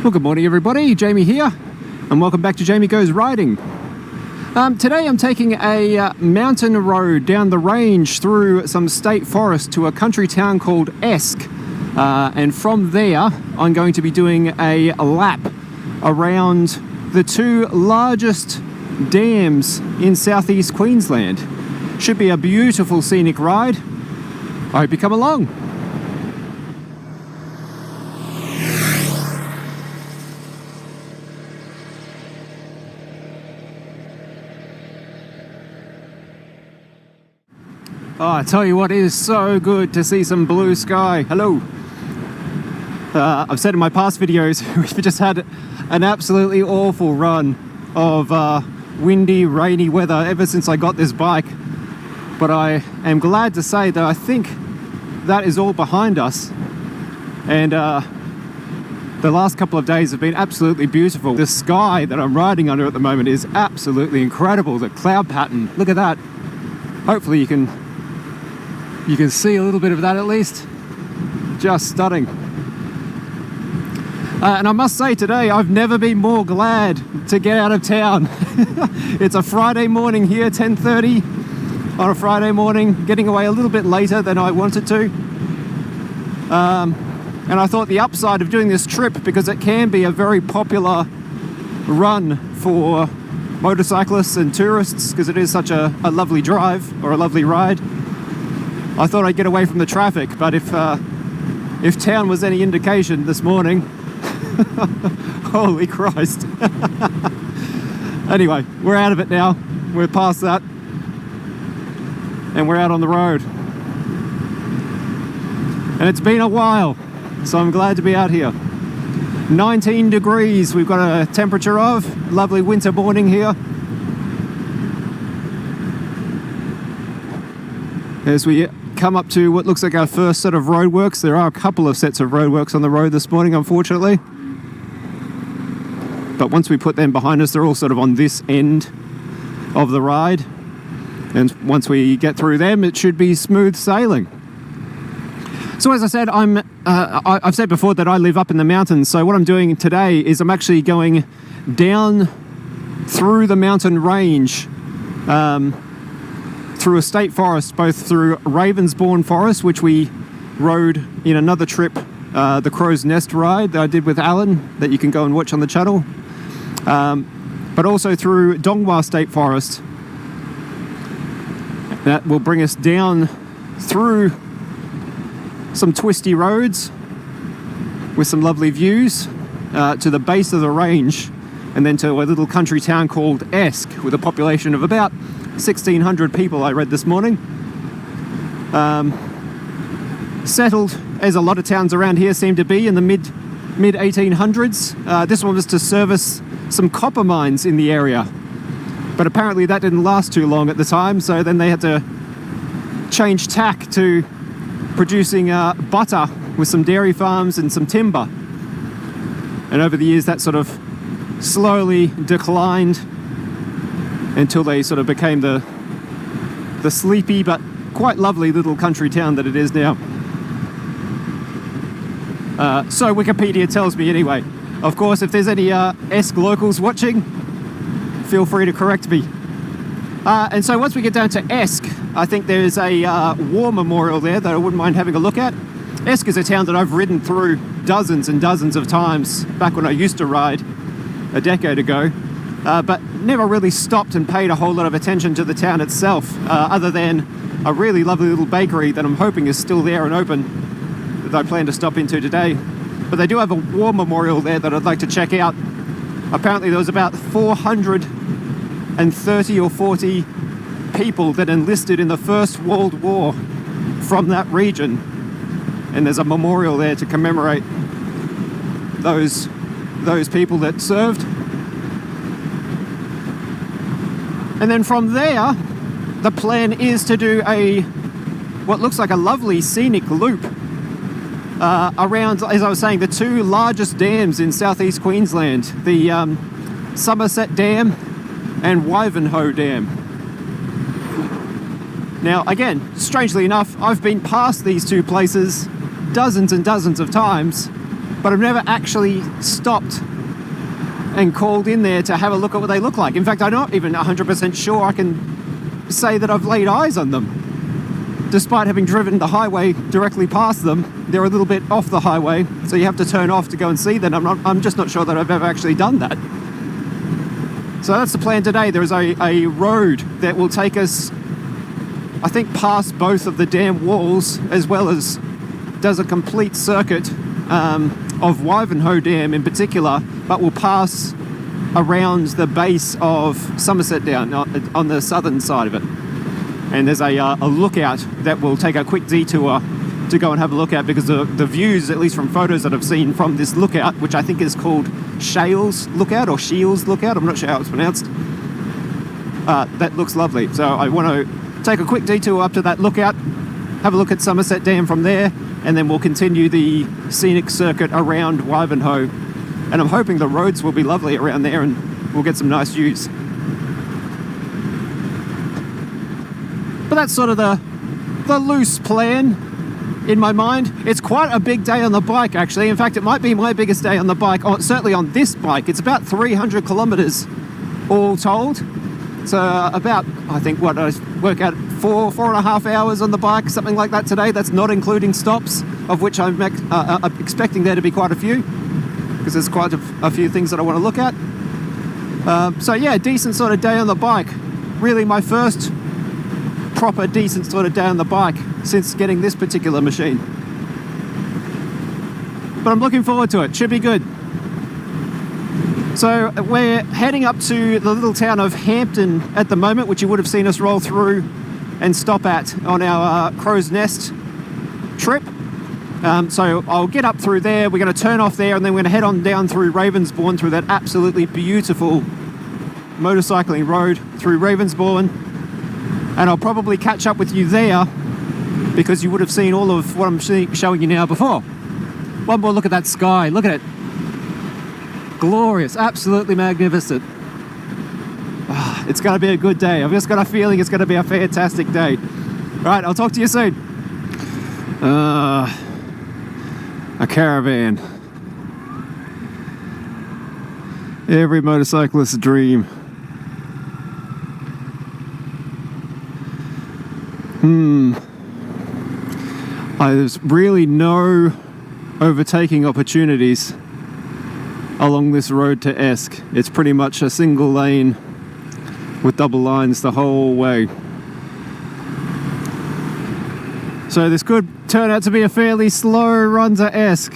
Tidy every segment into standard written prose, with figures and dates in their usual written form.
Well, good morning everybody, Jamie here, and welcome back to Jamie Goes Riding. Today I'm taking a mountain road down the range through some state forest to a country town called Esk, and from there I'm going to be doing a lap around the two largest dams in Southeast Queensland. Should be a beautiful scenic ride. I hope you come along. Oh, I tell you what, it is so good to see some blue sky. Hello. I've said in my past videos, we've just had an absolutely awful run of windy, rainy weather ever since I got this bike. But I am glad to say that I think that is all behind us. And the last couple of days have been absolutely beautiful. The sky that I'm riding under at the moment is absolutely incredible. The cloud pattern, look at that. Hopefully you can see a little bit of that at least. Just stunning. And I must say today, I've never been more glad to get out of town. It's a Friday morning here, 10:30 on a Friday morning, getting away a little bit later than I wanted to. And I thought the upside of doing this trip, because it can be a very popular run for motorcyclists and tourists, because it is such a lovely drive or a lovely ride, I thought I'd get away from the traffic. But if town was any indication this morning, holy Christ. Anyway, we're out of it now. We're past that. And we're out on the road. And it's been a while, so I'm glad to be out here. 19 degrees we've got a temperature of. Lovely winter morning here. As we come up to what looks like our first set of roadworks. There are a couple of sets of roadworks on the road this morning, unfortunately. But once we put them behind us, they're all sort of on this end of the ride. And once we get through them, it should be smooth sailing. So as I said, I've said before that I live up in the mountains. So what I'm doing today is I'm actually going down through the mountain range, through a state forest, both through Ravensbourne Forest, which we rode in another trip, the Crow's Nest ride that I did with Alan, that you can go and watch on the channel, but also through Dongwa State Forest. That will bring us down through some twisty roads with some lovely views to the base of the range, and then to a little country town called Esk with a population of about 1,600 people, I read this morning. Settled, as a lot of towns around here seem to be, in the mid 1800s. This one was to service some copper mines in the area, but apparently that didn't last too long at the time, so then they had to change tack to producing butter with some dairy farms and some timber. And over the years that sort of slowly declined until they sort of became the sleepy but quite lovely little country town that it is now. So Wikipedia tells me anyway. Of course, if there's any Esk locals watching, feel free to correct me. And so once we get down to Esk, I think there's a war memorial there that I wouldn't mind having a look at. Esk is a town that I've ridden through dozens and dozens of times back when I used to ride a decade ago, but never really stopped and paid a whole lot of attention to the town itself, other than a really lovely little bakery that I'm hoping is still there and open, that I plan to stop into today. But they do have a war memorial there that I'd like to check out. Apparently there was about 430 or 40 people that enlisted in the First World War from that region, and there's a memorial there to commemorate those people that served. And then from there, the plan is to do what looks like a lovely scenic loop around, as I was saying, the two largest dams in Southeast Queensland, the Somerset Dam and Wivenhoe Dam. Now, again, strangely enough, I've been past these two places dozens and dozens of times, but I've never actually stopped and called in there to have a look at what they look like. In fact, I'm not even 100% sure I can say that I've laid eyes on them. Despite having driven the highway directly past them, they're a little bit off the highway, so you have to turn off to go and see them. I'm just not sure that I've ever actually done that. So that's the plan today. There is a road that will take us, I think, past both of the dam walls, as well as does a complete circuit of Wivenhoe Dam in particular, but will pass around the base of Somerset Down on the southern side of it. And there's a lookout that will take a quick detour to go and have a look at, because the views, at least from photos that I've seen from this lookout, which I think is called Shales Lookout or Shields Lookout, I'm not sure how it's pronounced, that looks lovely. So I want to take a quick detour up to that lookout, have a look at Somerset Dam from there, and then we'll continue the scenic circuit around Wivenhoe. And I'm hoping the roads will be lovely around there and we'll get some nice views. But that's sort of the loose plan in my mind. It's quite a big day on the bike, actually. In fact, it might be my biggest day on the bike, certainly on this bike. It's about 300 kilometers all told. So about, I think, what I work out, 4.5 hours on the bike, something like that today. That's not including stops, of which I'm expecting there to be quite a few, because there's quite a few things that I want to look at. So yeah, decent sort of day on the bike. Really my first proper decent sort of day on the bike since getting this particular machine. But I'm looking forward to it. Should be good. So we're heading up to the little town of Hampton at the moment, which you would have seen us roll through and stop at on our Crow's Nest trip. So I'll get up through there, we're going to turn off there, and then we're going to head on down through Ravensbourne, through that absolutely beautiful motorcycling road through Ravensbourne, and I'll probably catch up with you there, because you would have seen all of what I'm showing you now before. One more look at that sky, look at it. Glorious, absolutely magnificent. It's going to be a good day. I've just got a feeling it's going to be a fantastic day. Right, I'll talk to you soon. A caravan. Every motorcyclist's dream. There's really no overtaking opportunities along this road to Esk. It's pretty much a single lane with double lines the whole way. So this could turn out to be a fairly slow run to Esk,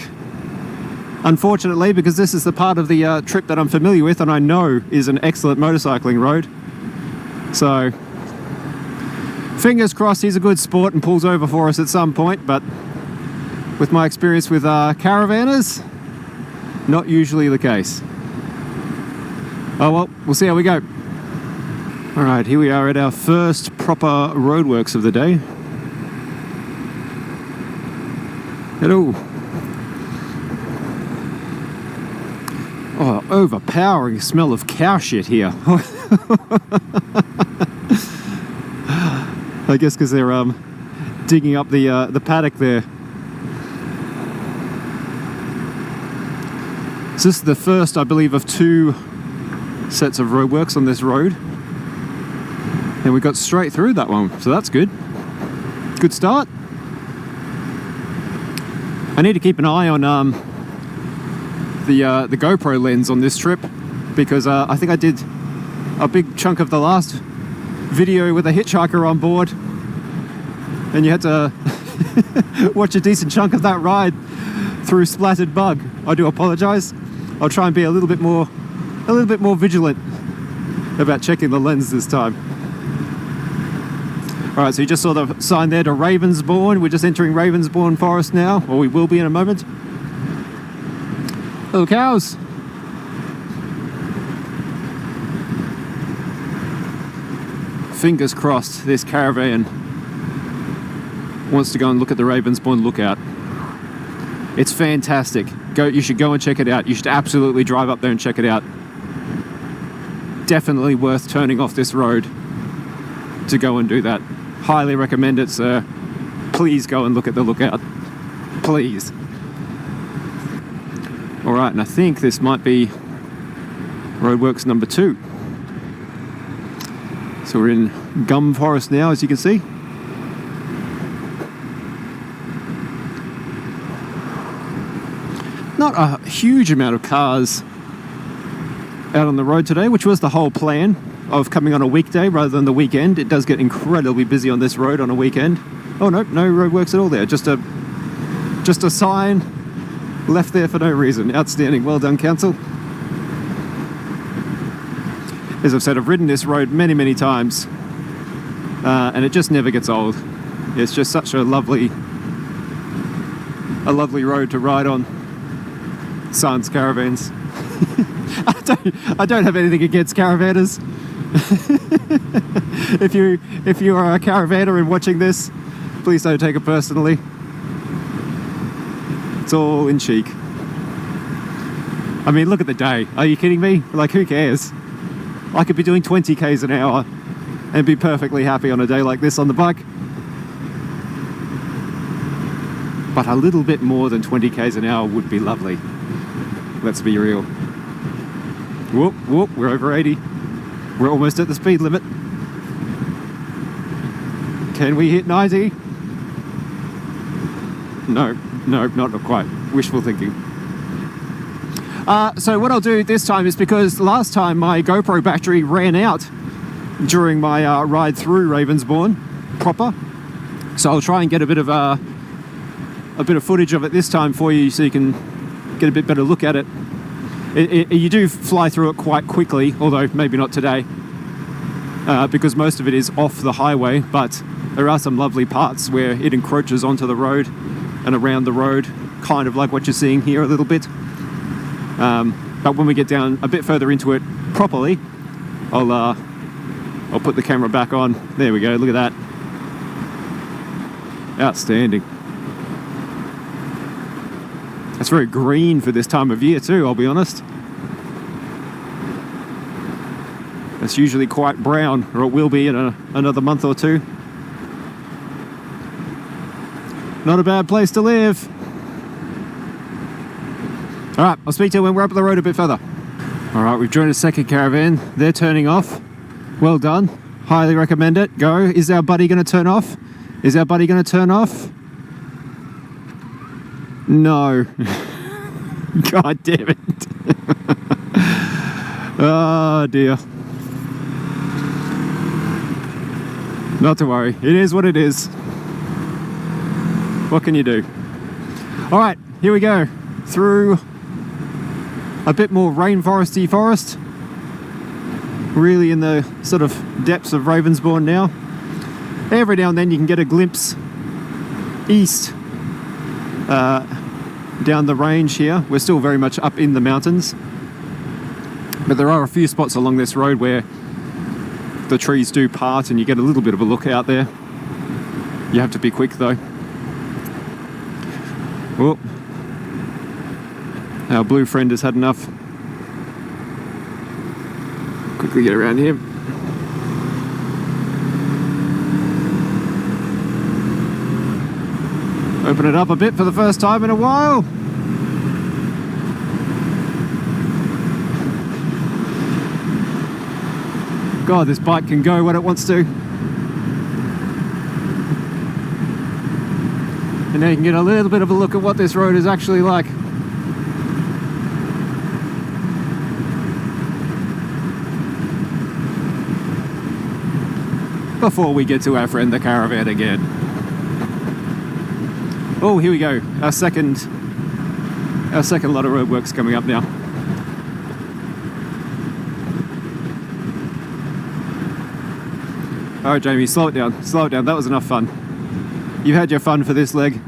unfortunately, because this is the part of the trip that I'm familiar with and I know is an excellent motorcycling road. So fingers crossed he's a good sport and pulls over for us at some point, but with my experience with caravanners, not usually the case. Oh well, we'll see how we go. Alright, here we are at our first proper roadworks of the day. Hello. Oh, overpowering smell of cow shit here. I guess because they're digging up the paddock there. So this is the first, I believe, of 2 sets of roadworks on this road. And we got straight through that one, so that's good. Good start. I need to keep an eye on the GoPro lens on this trip, because I think I did a big chunk of the last video with a hitchhiker on board, and you had to watch a decent chunk of that ride through splattered bug. I do apologize. I'll try and be a little bit more vigilant about checking the lens this time. Alright, so you just saw the sign there to Ravensbourne. We're just entering Ravensbourne Forest now, or we will be in a moment. Little cows. Fingers crossed this caravan wants to go and look at the Ravensbourne lookout. It's fantastic. You should go and check it out. You should absolutely drive up there and check it out. Definitely worth turning off this road to go and do that. Highly recommend it, sir. Please go and look at the lookout. Please. All right, and I think this might be roadworks number 2. So we're in gum forest now, as you can see. Not a huge amount of cars out on the road today, which was the whole plan of coming on a weekday rather than the weekend. It does get incredibly busy on this road on a weekend. Oh no, no roadworks at all there. Just a sign left there for no reason. Outstanding. Well done, council. As I've said, I've ridden this road many, many times, and it just never gets old. It's just such a lovely road to ride on. Sans caravans. I don't have anything against caravanners. If you are a caravaner and watching this, please don't take it personally. It's all in cheek. I mean, look at the day. Are you kidding me? Like, who cares? I could be doing 20 k's an hour and be perfectly happy on a day like this on the bike. But a little bit more than 20 k's an hour would be lovely. Let's be real. Whoop, whoop, we're over 80. We're almost at the speed limit. Can we hit 90? No, not quite. Wishful thinking. So what I'll do this time is, because last time my GoPro battery ran out during my ride through Ravensbourne proper. So I'll try and get a bit of footage of it this time for you so you can get a bit better look at it. You do fly through it quite quickly, although maybe not today, because most of it is off the highway, but there are some lovely parts where it encroaches onto the road and around the road, kind of like what you're seeing here a little bit. But when we get down a bit further into it properly, I'll put the camera back on. There we go, look at that. Outstanding. It's very green for this time of year too, I'll be honest. It's usually quite brown, or it will be in another month or two. Not a bad place to live. All right, I'll speak to you when we're up the road a bit further. All right, we've joined a second caravan. They're turning off. Well done. Highly recommend it. Go. Is our buddy going to turn off? Is our buddy going to turn off? No. God damn it. Oh dear. Not to worry. It is what it is. What can you do? All right, here we go. Through a bit more rainforesty forest. Really in the sort of depths of Ravensbourne now. Every now and then you can get a glimpse east down the range here. We're still very much up in the mountains, but there are a few spots along this road where the trees do part and you get a little bit of a look out there. You have to be quick though. Oh, our blue friend has had enough. Quickly get around here. Open it up a bit for the first time in a while. God, this bike can go when it wants to. And now you can get a little bit of a look at what this road is actually like. Before we get to our friend the caravan again. Oh, here we go. Our second lot of roadworks coming up now. All right, Jamie, slow it down. Slow it down. That was enough fun. You've had your fun for this leg.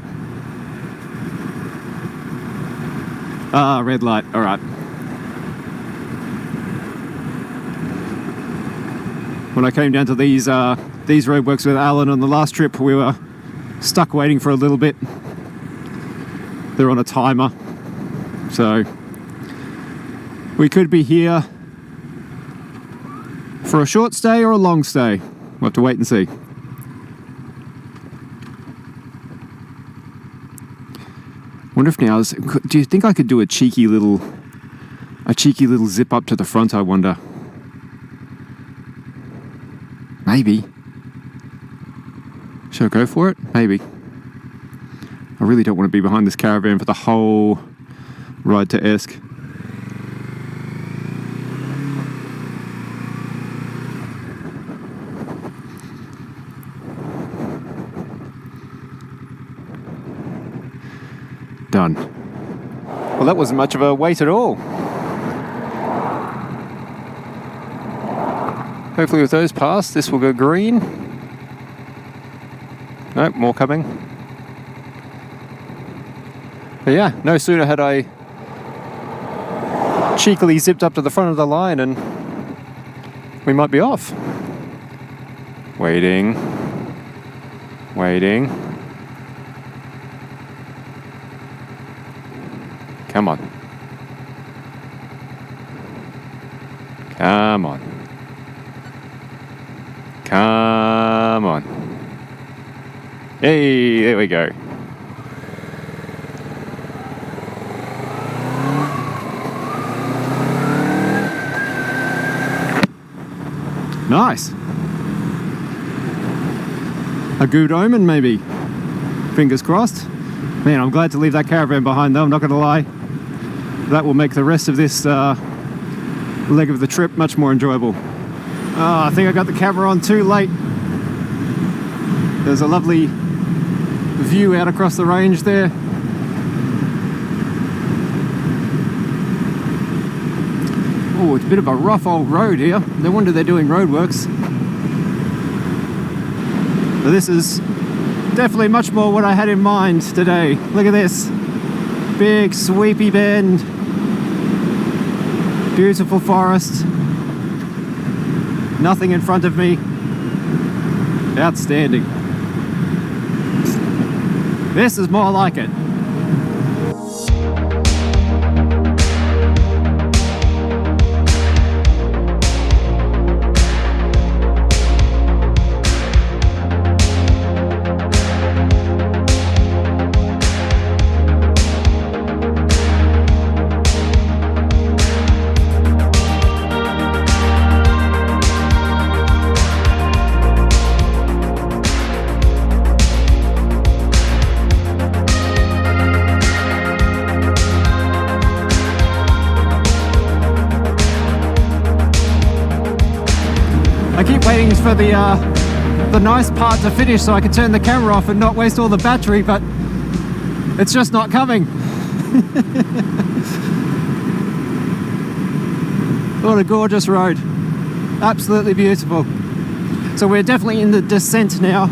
Ah, red light. All right. When I came down to these roadworks with Alan on the last trip, we were stuck waiting for a little bit. They're on a timer, so we could be here for a short stay or a long stay. We'll have to wait and see. Wonder if now, do you think I could do a cheeky little zip up to the front, I wonder? Maybe. Should I go for it? Maybe. I really don't want to be behind this caravan for the whole ride to Esk. Done. Well, that wasn't much of a wait at all. Hopefully with those passed, this will go green. Nope, more coming. But yeah, no sooner had I cheekily zipped up to the front of the line and we might be off. Waiting. Waiting. Come on. Come on. Come on. Hey, there we go. Nice. A good omen, maybe. Fingers crossed. Man, I'm glad to leave that caravan behind though, I'm not going to lie. That will make the rest of this leg of the trip much more enjoyable. Oh, I think I got the camera on too late. There's a lovely view out across the range there. Oh, it's a bit of a rough old road here. No wonder they're doing roadworks. But this is definitely much more what I had in mind today. Look at this. Big sweepy bend. Beautiful forest. Nothing in front of me. Outstanding. This is more like it. I keep waiting for the nice part to finish so I can turn the camera off and not waste all the battery, but it's just not coming. What a gorgeous road. Absolutely beautiful. So we're definitely in the descent now.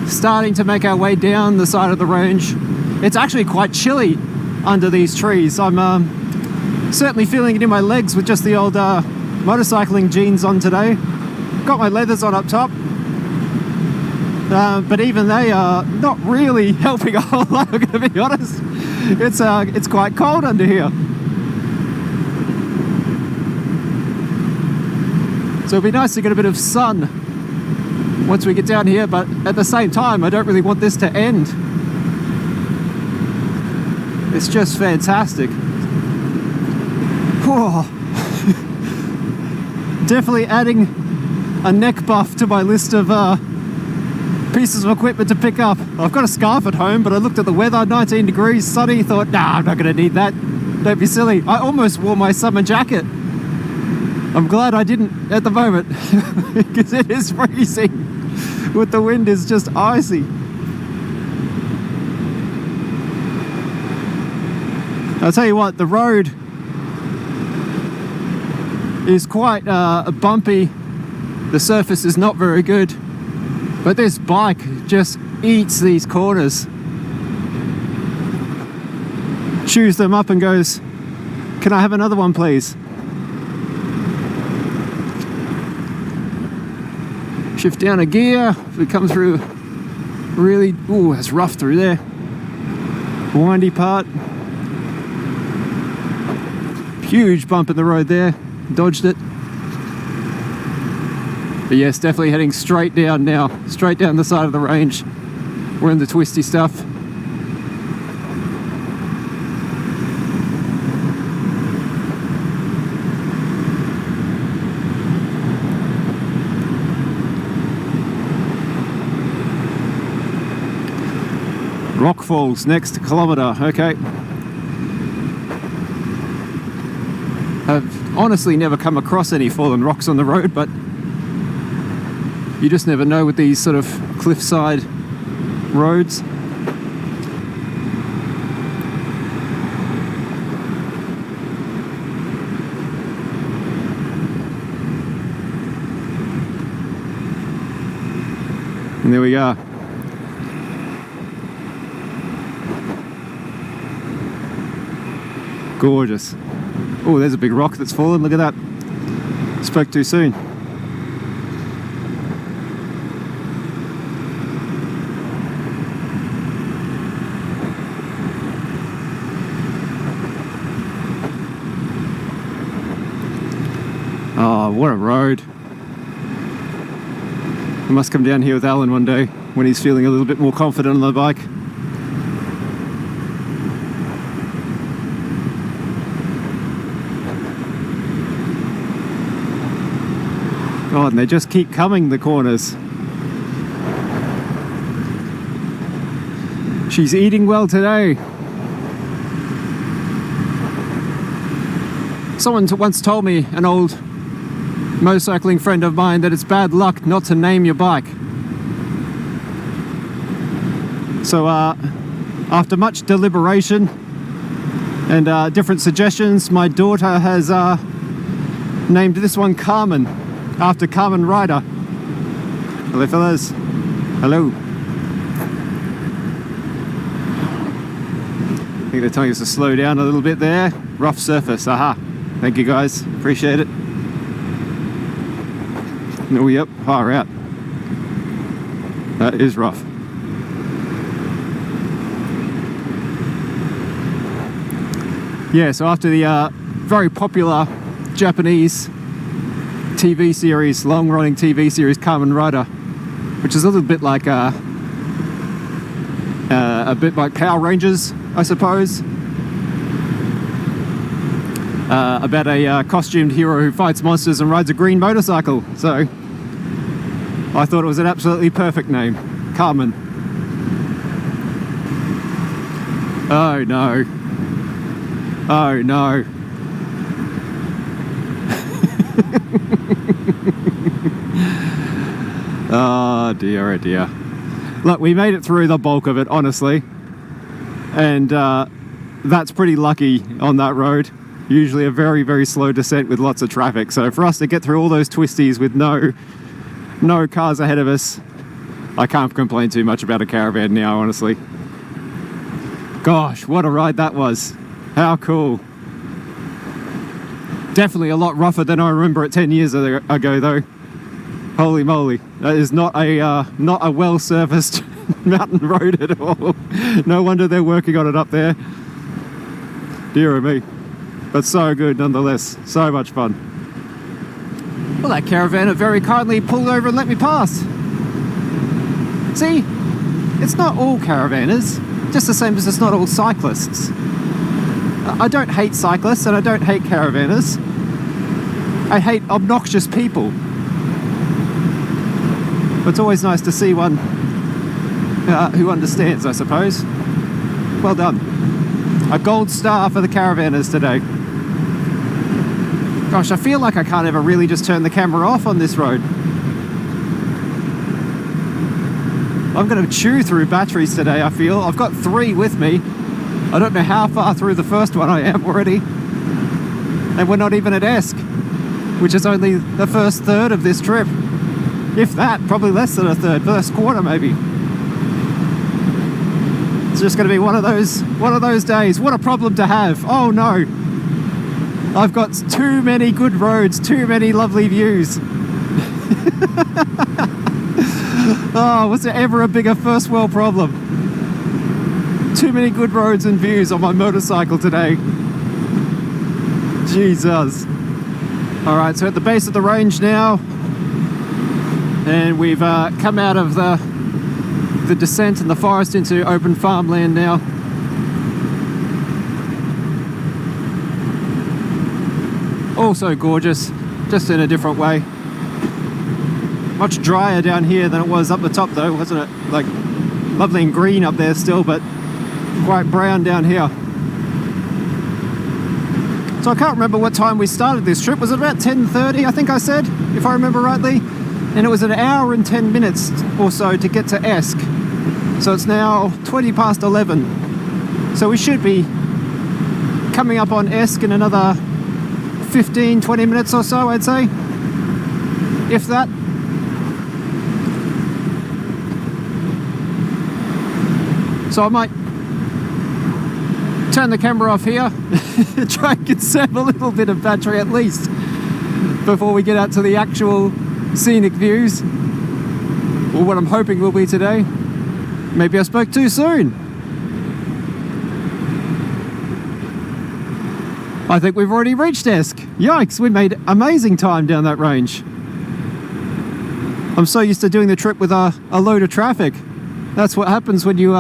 Starting to make our way down the side of the range. It's actually quite chilly under these trees. I'm certainly feeling it in my legs with just the old motorcycling jeans on today. Got my leathers on up top, but even they are not really helping a whole lot, I'm going to be honest. It's quite cold under here. So it'd be nice to get a bit of sun once we get down here, but at the same time I don't really want this to end. It's just fantastic. Whoa. Definitely adding a neck buff to my list of pieces of equipment to pick up. I've got a scarf at home, but I looked at the weather, 19 degrees, sunny, thought, nah, I'm not going to need that. Don't be silly. I almost wore my summer jacket. I'm glad I didn't at the moment, because it is freezing. With the wind is just icy. I'll tell you what, the road is quite bumpy. The surface is not very good, but this bike just eats these corners, chews them up and goes, can I have another one please? Shift down a gear. If we come through really, ooh, it's rough through there, windy part, huge bump in the road there. Dodged it. But yes, definitely heading straight down now. Straight down the side of the range. We're in the twisty stuff. rock falls next kilometre. Okay. I've honestly never come across any fallen rocks on the road, but you just never know with these sort of cliffside roads. And there we are. Gorgeous. Oh, there's a big rock that's fallen. Look at that. Spoke too soon. Oh, what a road. I must come down here with Alan one day when he's feeling a little bit more confident on the bike. God, and they just keep coming, the corners. She's eating well today. Someone once told me, an old motorcycling friend of mine, that it's bad luck not to name your bike. So after much deliberation and different suggestions, my daughter has named this one Carmen, after Carmen Ryder. Hello fellas. Hello. I think they're telling us to slow down a little bit there. Rough surface, aha. Thank you guys, appreciate it. Oh, yep, far out. That is rough. Yeah, so after the very popular Japanese TV series, long-running TV series, Kamen Rider, which is a little bit like a bit like Power Rangers, I suppose. About a costumed hero who fights monsters and rides a green motorcycle. So I thought it was an absolutely perfect name, Carmen. Oh no. Oh no. Oh dear, oh dear. Look, we made it through the bulk of it, honestly. And that's pretty lucky on that road. Usually a very, very slow descent with lots of traffic. So for us to get through all those twisties with no cars ahead of us, I can't complain too much about a caravan now, honestly. Gosh, what a ride that was. How cool. Definitely a lot rougher than I remember it 10 years ago though. Holy moly. That is not a well-serviced mountain road at all. No wonder they're working on it up there. Dear me. But so good nonetheless. So much fun. Well, that caravaner very kindly pulled over and let me pass. See, it's not all caravanners, just the same as it's not all cyclists. I don't hate cyclists and I don't hate caravanners. I hate obnoxious people. But it's always nice to see one who understands, I suppose. Well done. A gold star for the caravanners today. Gosh, I feel like I can't ever really just turn the camera off on this road. I'm going to chew through batteries today, I feel. I've got 3 with me. I don't know how far through the first one I am already. And we're not even at Esk, which is only the first third of this trip. If that, probably less than a third, first quarter maybe. It's just going to be one of those days. What a problem to have. Oh no. I've got too many good roads, too many lovely views. Oh, was there ever a bigger first world problem? Too many good roads and views on my motorcycle today. Jesus. Alright, so at the base of the range now, and we've come out of the descent in the forest into open farmland now. Also gorgeous, just in a different way. Much drier down here than it was up the top though, wasn't it? Like, lovely and green up there still, but quite brown down here. So I can't remember what time we started this trip. Was it about 10:30, I think I said, if I remember rightly? And it was an hour and 10 minutes or so to get to Esk. So it's now 20 past 11. So we should be coming up on Esk in another 15-20 minutes or so, I'd say, if that. So I might turn the camera off here, try and conserve a little bit of battery at least before we get out to the actual scenic views, or what I'm hoping will be today. Maybe I spoke too soon. I think we've already reached Esk. Yikes, we made amazing time down that range. I'm so used to doing the trip with a load of traffic. That's what happens when you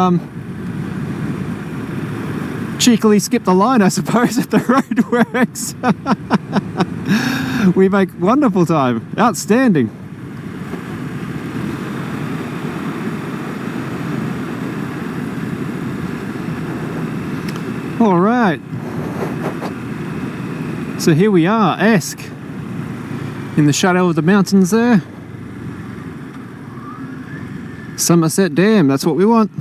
cheekily skip the line, I suppose, if the road works. We make wonderful time. Outstanding. All right. So here we are, Esk, in the shadow of the mountains there. Somerset Dam, that's what we want.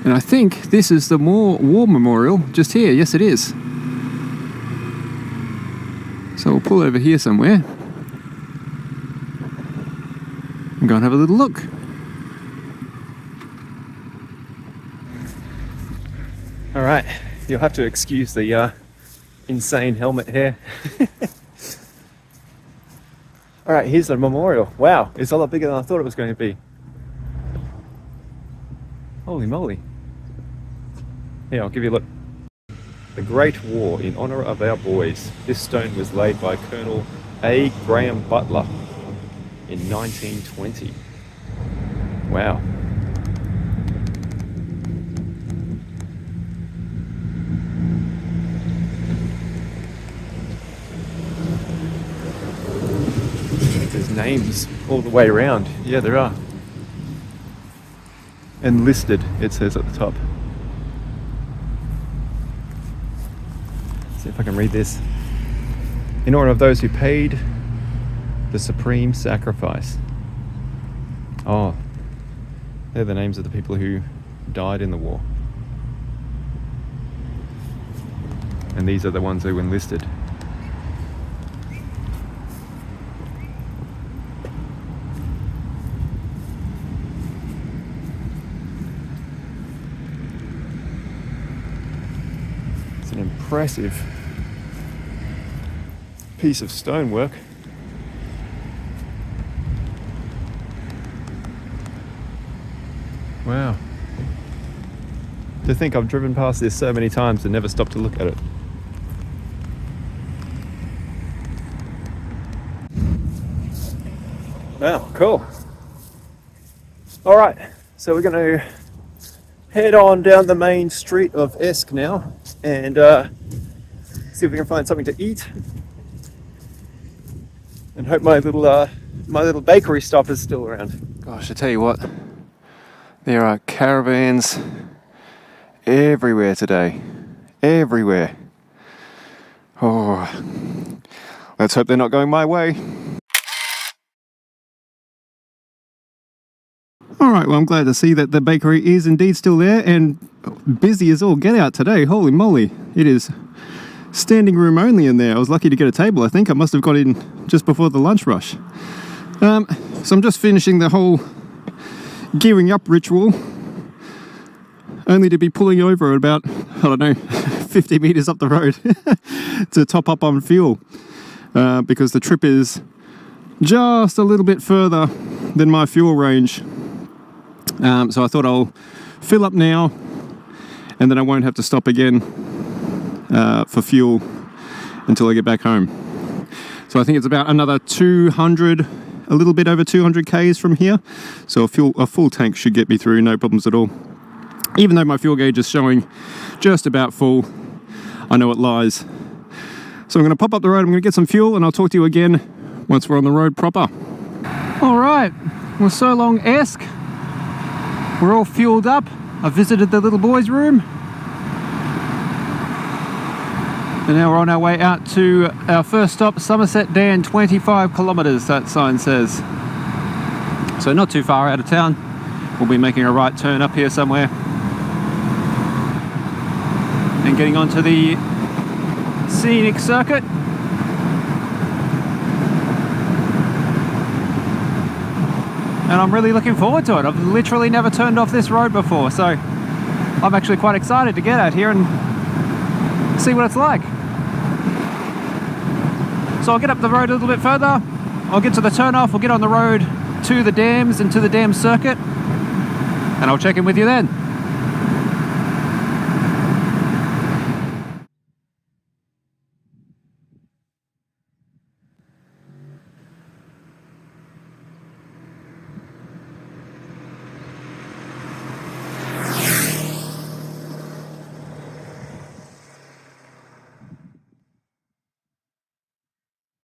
And I think this is the War Memorial just here. Yes, it is. So we'll pull over here somewhere and go and have a little look. All right, you'll have to excuse the insane helmet here. All right, here's the memorial. Wow, it's a lot bigger than I thought it was going to be. Holy moly. Here, I'll give you a look. The Great War in honour of our boys. This stone was laid by Colonel A. Graham Butler in 1920. Wow. There's names all the way around. Yeah, there are. Enlisted, it says at the top. See if I can read this. In honor of those who paid the supreme sacrifice. Oh, they're the names of the people who died in the war. And these are the ones who enlisted. It's an impressive piece of stonework. Wow. To think I've driven past this so many times and never stopped to look at it. Wow, cool. All right, so we're going to head on down the main street of Esk now and see if we can find something to eat. And hope my little bakery stop is still around. Gosh, I tell you what, there are caravans everywhere today. Everywhere. Oh, let's hope they're not going my way. Alright, well I'm glad to see that the bakery is indeed still there and busy as all get out today. Holy moly, it is standing room only in there. I was lucky to get a table, I think. I must have got in just before the lunch rush. So I'm just finishing the whole gearing up ritual, only to be pulling over at about, I don't know, 50 meters up the road to top up on fuel, because the trip is just a little bit further than my fuel range. So I thought I'll fill up now and then I won't have to stop again for fuel until I get back home. So I think it's about another 200, a little bit over 200 Ks from here. So a full tank should get me through, no problems at all. Even though my fuel gauge is showing just about full, I know it lies. So I'm going to pop up the road, I'm going to get some fuel, and I'll talk to you again once we're on the road proper. All right, well, so long Esk. We're all fueled up. I visited the little boys' room. And now we're on our way out to our first stop, Somerset Dan, 25 kilometres, that sign says. So not too far out of town. We'll be making a right turn up here somewhere. And getting onto the scenic circuit. And I'm really looking forward to it. I've literally never turned off this road before, so I'm actually quite excited to get out here and see what it's like. So I'll get up the road a little bit further, I'll get to the turn-off, we'll get on the road to the dams and to the dam circuit, and I'll check in with you then.